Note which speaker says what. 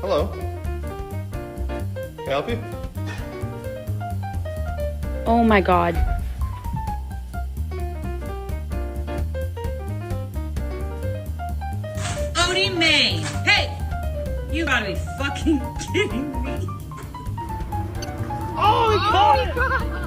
Speaker 1: Hello. Can I help you?
Speaker 2: Oh my god.
Speaker 3: Odie May! Hey! You gotta be fucking kidding me.
Speaker 1: Oh my god!